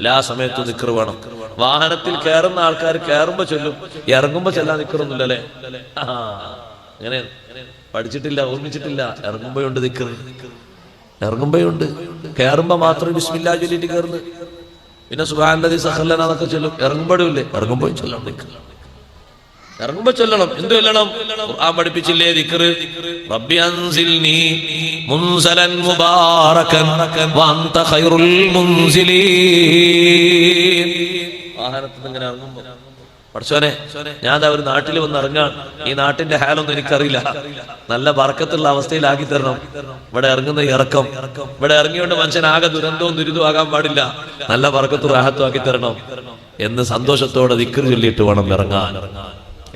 എല്ലാ സമയത്തും ദിക്ർ വേണം. വാഹനത്തിൽ കയറുന്ന ആൾക്കാർ കയറുമ്പോ ചൊല്ലും, ഇറങ്ങുമ്പോ ചെല്ലാൻ ദിക്റൊന്നുമില്ലല്ലേ? അങ്ങനെ പഠിച്ചിട്ടില്ല, ഓർമ്മിച്ചിട്ടില്ല. ഇറങ്ങുമ്പോഴുണ്ട് ദിക്ർ, ഇറങ്ങുമ്പോഴുണ്ട്. കയറുമ്പോ മാത്രം ബിസ്മില്ലാഹ് ചൊല്ലിട്ട് കയറുന്നു. പിന്നെ സുബ്ഹാനല്ലദീ സഖറ ലനാ എന്നൊക്കെ ചൊല്ലും. ഇറങ്ങുമ്പോഴും ഇല്ലേ? ഇറങ്ങുമ്പോഴും ചൊല്ലണം ദിക്ർ. ഇറങ്ങുമ്പോ ചൊല്ലണം. എന്ത് ചൊല്ലണം? ഖുർആൻ പഠിപ്പിച്ചില്ലേ ദിക്ർ? റബ്ബി അൻസിൽനി മുൻസലൻ മുബാറകൻ വഅൻത ഖൈറുൽ മുൻസിലീൻ. വാഹനത്തിൽ ഇങ്ങനെ ഇറങ്ങുമ്പോ പഠിച്ചോനെ, ഞാൻ ഒരു നാട്ടിൽ വന്ന് ഇറങ്ങാൻ, ഈ നാട്ടിന്റെ ഹാലൊന്നും എനിക്കറിയില്ല, നല്ല ബർക്കത്തുള്ള അവസ്ഥയിലാക്കി തരണം. ഇവിടെ ഇറങ്ങുന്ന ഇറക്കം, ഇവിടെ ഇറങ്ങിയോണ്ട് മനുഷ്യനാകെ ദുരന്തവും ദുരിതവും ആകാൻ പാടില്ല, നല്ല ബർക്കത്തും റാഹത്തും ആക്കി തരണം എന്ന് സന്തോഷത്തോടെ ദിക്ർ ചൊല്ലിയിട്ട് വേണം ഇറങ്ങാൻ.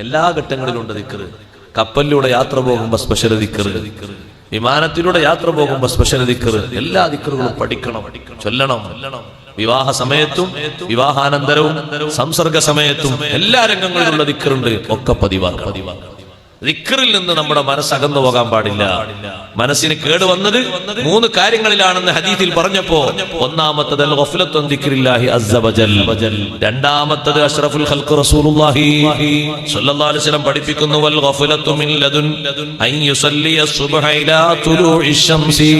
എല്ലാ ഘട്ടങ്ങളിലുണ്ട് ദിക്ർ. കപ്പലിലൂടെ യാത്ര പോകുമ്പോ സ്പെഷ്യൽ ദിക്ർ, വിമാനത്തിലൂടെ യാത്ര പോകുമ്പോ സ്പെഷ്യൽ ദിക്ർ. എല്ലാ ദിക്റുകളും പഠിക്കണം, ചൊല്ലണം. വിവാഹ സമയത്തും വിവാഹാനന്തരവും സംസർഗ സമയത്തും എല്ലാ രംഗങ്ങളിലുള്ള ദിക്റുണ്ട്, ഒക്കെ പതിവാക്കണം. ദിക്റിൽ നിന്ന് നമ്മുടെ മനസ്സകന്നു പോകാൻ പാടില്ല. മനസ്സിന് കേടുവന്നത് 3 കാര്യങ്ങളിലാണെന്ന് ഹദീസിൽ പറഞ്ഞപ്പോ, ഒന്നാമത്തത് അൽ ഗഫ്ലത്തു അൻ ദിക്രില്ലാഹി അസ്സ വജൽ, രണ്ടാമത്തത് അഷ്റഫുൽ ഖൽഖ് റസൂലുള്ളാഹി സ്വല്ലല്ലാഹു അലൈഹി വസല്ലം പഠിപ്പിക്കുന്നു വൽ ഗഫ്ലത്തു മിൻ ലദുൻ അൻ യുസല്ലി അസ്സുബ്ഹ ഇലാ തുലൂഇ ശംസി.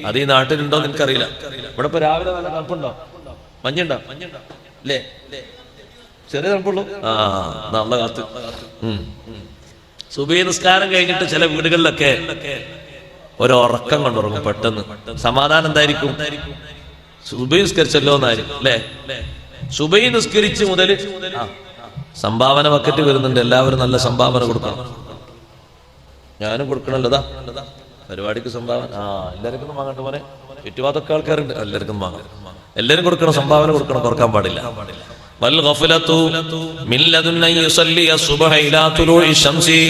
അത് ഈ നാട്ടിലുണ്ടോ എന്ന് എനിക്കറിയില്ല. ഇവിടെ ഇപ്പൊ രാവിലെ നല്ല തണുപ്പുണ്ടോ? മഞ്ഞുണ്ടോ? അല്ലേ? ചെറിയ തണുപ്പുള്ളൂ. നല്ല കാത്ത്. സുബഹി നിസ്കാരം കഴിഞ്ഞിട്ട് ചില വീടുകളിലൊക്കെ ഒരുറക്കം കൊണ്ടുറങ്ങും പെട്ടെന്ന്. സമാധാനം എന്തായിരിക്കും? സുബഹി നിസ്കരിച്ചല്ലോ എന്നായിരിക്കും അല്ലേ? സുബഹി നിസ്കരിച്ച് മുതൽ സംഭാവന ബക്കറ്റ് വരുന്നുണ്ട്. എല്ലാവരും നല്ല സംഭാവന കൊടുക്കണം. ഞാനും കൊടുക്കണല്ലോ. പരിപാടിക്ക് സംഭാവന എല്ലാവർക്കും വാങ്ങട്ടെ പോലെ. ചുറ്റുപാടൊക്കെ ആൾക്കാരുണ്ട്, എല്ലാവർക്കും വാങ്ങാം. എല്ലാവരും കൊടുക്കണം, സംഭാവന കൊടുക്കണം, കുറക്കാൻ പാടില്ല. വൽ ഗഫ്ലത്തു മിൻ ലദുൻ അൻ യുസല്ലി അസ്സുബ്ഹ ഇലാ തുലൂഇ ശംസി.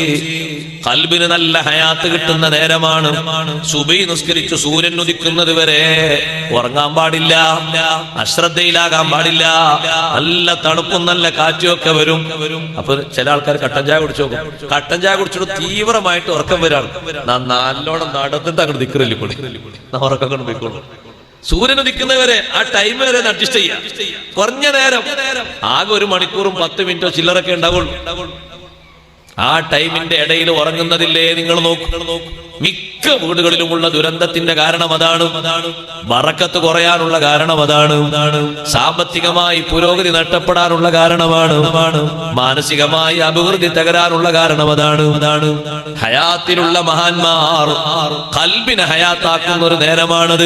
ഖൽബിന് നല്ല ഹയാത്ത് കിട്ടുന്ന നേരമാണ്. സുബഹി നിസ്കരിച്ച് സൂര്യൻ ഉദിക്കുന്നത് വരെ ഉറങ്ങാൻ പാടില്ല, അശ്രദ്ധയിലാകാൻ പാടില്ല. നല്ല തണുപ്പും നല്ല കാറ്റും ഒക്കെ വരും. അപ്പൊ ചില ആൾക്കാർ കട്ടൻ ചായ കുടിച്ചു നോക്കും. കട്ടൻ ചായ കുടിച്ചിട്ട് തീവ്രമായിട്ട് ഉറക്കം വരാണ്. നല്ലോണം നടന്നിട്ട് അങ്ങോട്ട് ദിക്റിൽ കൂടി ഉറക്കം കൊണ്ട് പോയിക്കോളും. സൂര്യൻ ഉദിക്കുന്നവരെ ആ ടൈം വരെ അഡ്ജസ്റ്റ് ചെയ്യാം. കുറഞ്ഞ നേരം, ആകെ 1 മണിക്കൂറും 10 മിനിറ്റോ ചില്ലറൊക്കെ ഉണ്ടാവുള്ളൂ. ആ ടൈമിന്റെ ഇടയിൽ ഉറങ്ങുന്നതില്ലേ നിങ്ങൾ നോക്കൂ. മിക്ക വീടുകളിലുമുള്ള ദുരന്തത്തിന്റെ കാരണം അതാണ്. ബറക്കത്ത് കുറയാനുള്ള കാരണം അതാണ്. സാമ്പത്തികമായി പുരോഗതി നഷ്ടപ്പെടാനുള്ള കാരണമാണ്. മാനസികമായി അഭിവൃദ്ധി തകരാനുള്ള കാരണം അതാണ്. ഹയാത്തിലുള്ള മഹാന്മാർ ഖൽബിനെ ഹയാത്താക്കുന്ന ഒരു നേരമാണത്.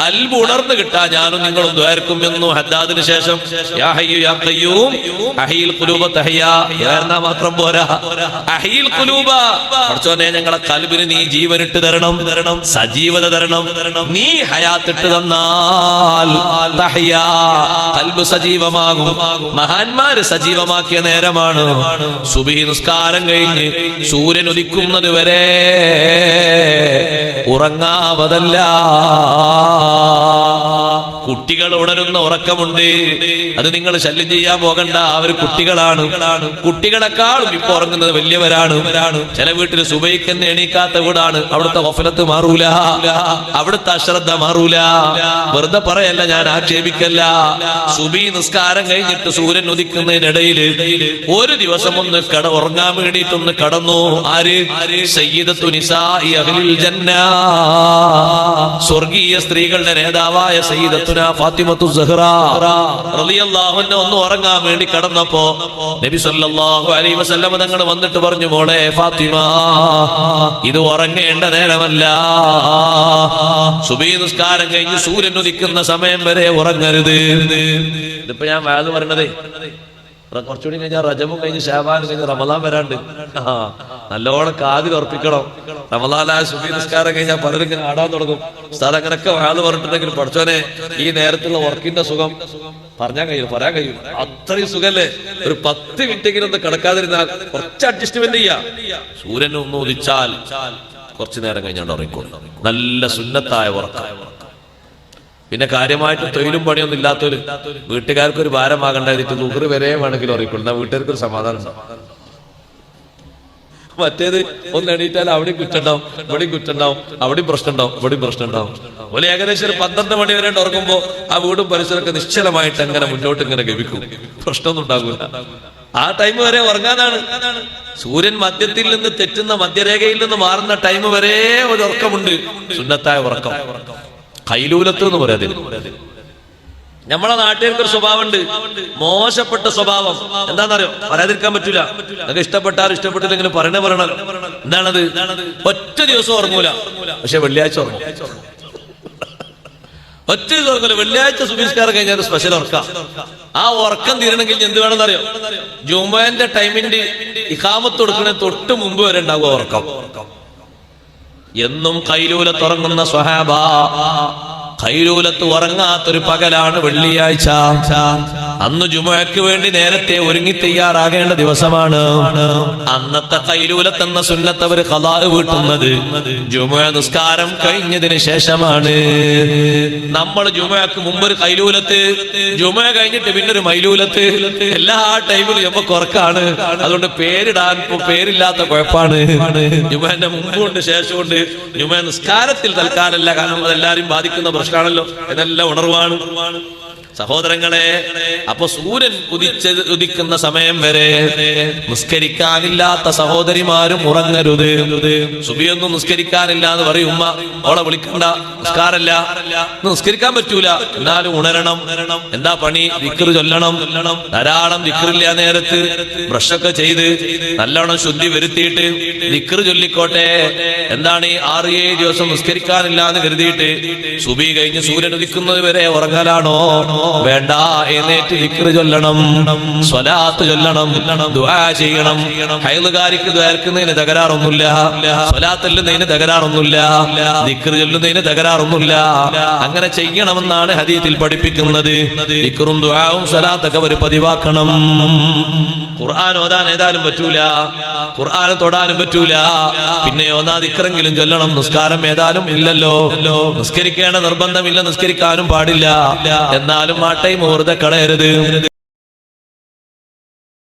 ഖൽബ് ഉണർന്നു കിട്ടാൻ ഞാനും നിങ്ങളും ദ്വാരക്കും എന്നു ഹദ്ദാദിന് ശേഷം യാ ഹയ്യു യാ ഖയ്യൂം അഹീൽ ഖുലൂബ തഹ്യാ എന്നാ മാത്രം പോരാ. അഹീൽ ഖുലൂബ, പടച്ചോനെ ഞങ്ങളെ ഖൽബിന് നീ ജീവനിട്ട് തരണം, സജീവത തരണം. നീ ഹയാത്തിട്ട് തന്നാൽ തഹ്യാ, ഖൽബ് സജീവമാകും. മഹാന്മാര് സജീവമാക്കിയ നേരമാണ് സുബ്ഹി നിസ്കാരം കഴിഞ്ഞ് സൂര്യൻ ഉദിക്കുന്നത് വരെ ഉറങ്ങാവതല്ല. കുട്ടികൾ ഉണരുന്ന ഉറക്കമുണ്ട്, അത് നിങ്ങൾ ശല്യം ചെയ്യാൻ പോകണ്ട. അവർ കുട്ടികളാണ്. കുട്ടികളെക്കാളും ഇപ്പൊ ഉറങ്ങുന്നത് വലിയവരാണ്. ചില വീട്ടിൽ സുബഹിക്ക് എണീക്കാത്ത വീടാണ്. അവിടുത്തെ ഗഫലത്ത് മാറൂല, അവിടുത്തെ അശ്രദ്ധ മാറൂല. വെറുതെ പറയല്ല, ഞാൻ ആക്ഷേപിക്കല്ല. സുബഹി നിസ്കാരം കഴിഞ്ഞിട്ട് സൂര്യൻ ഉദിക്കുന്നതിനിടയിൽ ഒരു ദിവസം ഒന്ന് ഉറങ്ങാൻ വേണ്ടിയിട്ടൊന്ന് കടന്നു. ആര്? സയ്യിദത്തു നിസാഇ അഹ്ലിൽ ജന്ന, സ്വർഗീയ സ്ത്രീകളുടെ നേതാവായ സയ്യിദത്തുനാ ഫാത്തിമത്തു സഹ്റ റളിയല്ലാഹു അൻഹ ഒന്ന് ഉറങ്ങാൻ വേണ്ടി കടന്നപ്പോ നബി സല്ലല്ലാഹു അലൈഹി വസല്ലം തങ്ങൾ വന്നിട്ട് പറഞ്ഞു, മോളെ ഫാത്തിമ, ഇത് ഉറങ്ങേണ്ട നേരമല്ല. സുബഹി നിസ്കാരം കഴിഞ്ഞ് സൂര്യൻ ഉദിക്കുന്ന സമയം വരെ ഉറങ്ങരുത്. ഇതിപ്പോ ഞാൻ വാത് പറഞ്ഞതേ, കുറച്ചുകൂടി കഴിഞ്ഞാൽ റജബും കഴിഞ്ഞ് ശഅബാനും കഴിഞ്ഞ് റമദാൻ വരാണ്ട്. നല്ലോണം കാതിൽ ഉറപ്പിക്കണം. റമദാനായ സുബഹി നിസ്കാരം കഴിഞ്ഞാൽ പലരും ഇങ്ങനെ ആടാൻ തുടങ്ങും. ഉസ്താദ് അങ്ങനൊക്കെ വാത് പറഞ്ഞിട്ടുണ്ടെങ്കിൽ പഠിച്ചോനെ ഈ നേരത്തുള്ള വർക്കിന്റെ സുഖം പറയാൻ കഴിയും. അത്രയും സുഖല്ലേ. ഒരു 10 മിനിറ്റെങ്കിലും ഒന്ന് കിടക്കാതിരുന്നാൽ കുറച്ച് അഡ്ജസ്റ്റ്മെന്റ് ചെയ്യാം. സൂര്യൻ ഒന്ന് ഉദിച്ചാൽ കുറച്ചു നേരം കഴിഞ്ഞാണ്ട് ഉറങ്ങിക്കോളും. നല്ല സുന്നത്തായ ഉറക്കം. പിന്നെ കാര്യമായിട്ട് തൊഴിലും പണിയൊന്നും ഇല്ലാത്തവര്, വീട്ടുകാർക്കൊരു ഭാരമാകണ്ടായിട്ട് ദുഹർ വരെ വേണമെങ്കിൽ ഉറങ്ങിക്കൊള്ളും. വീട്ടുകാർക്കൊരു സമാധാനം ഉണ്ടാവും. മറ്റേത് ഒന്ന് എണീറ്റാൽ അവിടെയും കുറ്റുണ്ടാവും, ഇവിടെയും കുറ്റുണ്ടാവും, അവിടെയും പ്രശ്നം ഉണ്ടാവും, ഇവിടെയും പ്രശ്നം ഉണ്ടാവും. ഓല് ഏകദേശം ഒരു 12 മണി വരെ ഉറങ്ങുമ്പോ ആ വീടും പരിസരമൊക്കെ നിശ്ചലമായിട്ട് അങ്ങനെ മുന്നോട്ട് ഇങ്ങനെ ഗമിക്കും. പ്രശ്നമൊന്നും ഉണ്ടാകൂല. ആ ടൈം വരെ ഉറങ്ങാനാണ്. സൂര്യൻ മധ്യത്തിൽ നിന്ന് തെറ്റുന്ന മധ്യരേഖയിൽ നിന്ന് മാറുന്ന ടൈം വരെ ഒരു ഉറക്കമുണ്ട്, സുന്നത്തായ ഉറക്കം, കൈലൂലത്ത് എന്ന് പറയാതില്ല. നമ്മളെ നാട്ടുകാർക്ക് ഒരു സ്വഭാവമുണ്ട്, മോശപ്പെട്ട സ്വഭാവം. എന്താണെന്നറിയോ? പറയാതിരിക്കാൻ പറ്റൂല. നിങ്ങൾക്ക് ഇഷ്ടപ്പെട്ടാലും ഇഷ്ടപ്പെട്ടില്ലെങ്കിലും പറയണല്ലോ. എന്താണത്? ഒറ്റ ദിവസം ഉറങ്ങൂല, പക്ഷെ വെള്ളിയാഴ്ച ഉറങ്ങും. ഒറ്റ ദിവസം ഉറങ്ങൂല, വെള്ളിയാഴ്ച സുബഹിസ്കാരം കഴിഞ്ഞാൽ സ്പെഷ്യൽ ഉറക്കാം. ആ ഉറക്കം തീരണമെങ്കിൽ എന്ത് വേണമെന്നറിയോ? ജുമുഅന്റെ ടൈമിന്റെ ഇഖാമത്ത് കൊടുക്കണ തൊട്ട് മുമ്പ് വരെ ഉണ്ടാകും ഉറക്കം. എന്നും കൈലൂലത്ത് ഉറങ്ങുന്ന സ്വഹാബ, ഖൈലൂലത്ത് ഉറങ്ങാത്തൊരു പകലാണ് വെള്ളിയാഴ്ച. അന്ന് ജുമുഅക്ക് വേണ്ടി നേരത്തെ ഒരുങ്ങി തയ്യാറാകേണ്ട ദിവസമാണ്. അന്നത്തെ ഖൈലൂലത്ത് എന്ന സുന്നത്ത് അവർ ഖളാ വീട്ടുന്നത് ജുമുഅ നിസ്കാരം കഴിഞ്ഞതിന് ശേഷമാണ്. നമ്മൾ ജുമുഅക്ക് മുമ്പ് ഒരു ഖൈലൂലത്ത്, ജുമുഅ കഴിഞ്ഞിട്ട് പിന്നെ ഒരു മൈലൂലത്ത്, എല്ലാ ടൈമിലും നമുക്ക് ഉറക്കാണ്. അതുകൊണ്ട് പേരിടാൻ പേരില്ലാത്ത കുഴപ്പമാണ്. ജുമുഅന്റെ മുമ്പുണ്ട് ശേഷമുണ്ട്. ജുമുഅ നിസ്കാരത്തിൽ തൽക്കാലല്ല, കാരണം അതെല്ലാരും ബാധിക്കുന്ന പ്രശ്നമാണല്ലോ. ഇതെല്ലാം ഉണർവാണ് സഹോദരങ്ങളെ. അപ്പൊ സൂര്യൻ ഉദിക്കുന്ന സമയം വരെ നിസ്കരിക്കാനില്ലാത്ത സഹോദരിമാരും ഉറങ്ങരുത്. സുബിയൊന്നും നിസ്കരിക്കാനില്ല എന്ന് പറയും ഉമ്മ, ഓളെ വിളിക്കണ്ട, നിസ്കാരല്ല, നിസ്കരിക്കാൻ പറ്റൂല, എന്നാലും ഉണരണം. എന്താ പണി? ദിക്ർ ചൊല്ലണം. ധാരാളം ദിക്റില്ല നേരത്ത് ബ്രഷൊക്കെ ചെയ്ത് നല്ലോണം ശുദ്ധി വരുത്തിയിട്ട് ദിക്ർ ചൊല്ലിക്കോട്ടെ. എന്താണ് ഈ 6-7 ദിവസം നിസ്കരിക്കാനില്ല എന്ന് കരുതിയിട്ട് സുബി കഴിഞ്ഞ് സൂര്യൻ ഉദിക്കുന്നത് വരെ ഉറങ്ങലാണോ? വേണ്ട. എഴുന്നേറ്റ് ദിക്ർ ചൊല്ലണം, സ്വലാത്ത് ചൊല്ലണം, ദുആ ചെയ്യണം. ഹൈളുകാരിക്ക് ദ്വാരക്കുന്നതിന് തകരാറൊന്നുമില്ല, സ്വലാത്ത് ചൊല്ലുന്നതിന് തകരാറൊന്നുമില്ല, ദിക്ർ ചൊല്ലുന്നതിന് തകരാറൊന്നുമില്ല. അങ്ങനെ ചെയ്യണമെന്നാണ് ഹദീസിൽ പഠിപ്പിക്കുന്നത്. ദിക്റും ദുആവും സ്വലാത്തൊക്കെ ഒരു പതിവാക്കണം. ഖുർആൻ ഓതാൻ ഏതായാലും പറ്റൂല, ഖുർആൻ തൊടാനും പറ്റൂല. പിന്നെ ഓതാ ദിക്റെങ്കിലും ചൊല്ലണം. നിസ്കാരം ഏതായാലും ഇല്ലല്ലോ, നിസ്കരിക്കേണ്ട നിർബന്ധമില്ല, നിസ്കരിക്കാനും പാടില്ല. എന്നാലും ആ ടൈം വെറുതെ കളയരുത്.